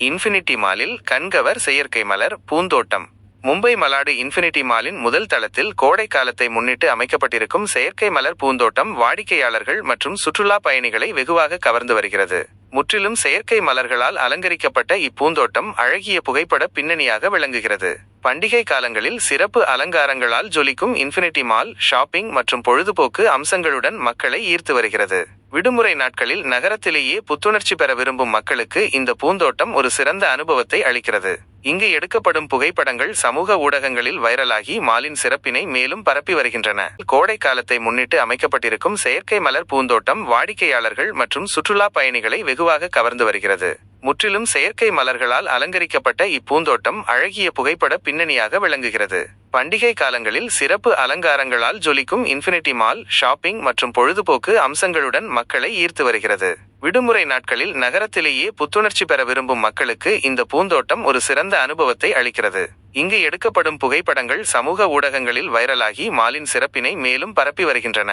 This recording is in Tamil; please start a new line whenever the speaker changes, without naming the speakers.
இன்ஃபினிட்டி மாலில் கண்கவர் செயற்கை மலர் பூந்தோட்டம். மும்பை மலாடு இன்ஃபினிட்டி மாலின் முதல் தளத்தில் கோடை காலத்தை முன்னிட்டு அமைக்கப்பட்டிருக்கும் செயற்கை மலர் பூந்தோட்டம் வாடிக்கையாளர்கள் மற்றும் சுற்றுலா பயணிகளை வெகுவாக கவர்ந்து வருகிறது. முற்றிலும் செயற்கை மலர்களால் அலங்கரிக்கப்பட்ட இப்பூந்தோட்டம் அழகிய புகைப்பட பின்னணியாக விளங்குகிறது. பண்டிகை காலங்களில் சிறப்பு அலங்காரங்களால் ஜொலிக்கும் இன்ஃபினிட்டி மால் ஷாப்பிங் மற்றும் பொழுதுபோக்கு அம்சங்களுடன் மக்களை ஈர்த்து வருகிறது. விடுமுறை நாட்களில் நகரத்திலேயே புத்துணர்ச்சி பெற விரும்பும் மக்களுக்கு இந்த பூந்தோட்டம் ஒரு சிறந்த அனுபவத்தை அளிக்கிறது. இங்கு எடுக்கப்படும் புகைப்படங்கள் சமூக ஊடகங்களில் வைரலாகி மாலின் சிறப்பினை மேலும் பரப்பி வருகின்றன. கோடை காலத்தை முன்னிட்டு அமைக்கப்பட்டிருக்கும் செயற்கை மலர் பூந்தோட்டம் வாடிக்கையாளர்கள் மற்றும் சுற்றுலா பயணிகளை வெகுவாக கவர்ந்து வருகிறது. முற்றிலும் செயற்கை மலர்களால் அலங்கரிக்கப்பட்ட இப்பூந்தோட்டம் அழகிய புகைப்பட பின்னணியாக விளங்குகிறது. பண்டிகை காலங்களில் சிறப்பு அலங்காரங்களால் ஜொலிக்கும் இன்ஃபினிட்டி மால் ஷாப்பிங் மற்றும் பொழுதுபோக்கு அம்சங்களுடன் மக்களை ஈர்த்து வருகிறது. விடுமுறை நாட்களில் நகரத்திலேயே புத்துணர்ச்சி பெற விரும்பும் மக்களுக்கு இந்த பூந்தோட்டம் ஒரு சிறந்த அனுபவத்தை அளிக்கிறது. இங்கு எடுக்கப்படும் புகைப்படங்கள் சமூக ஊடகங்களில் வைரலாகி மாலின் சிறப்பினை மேலும் பரப்பி வருகின்றன.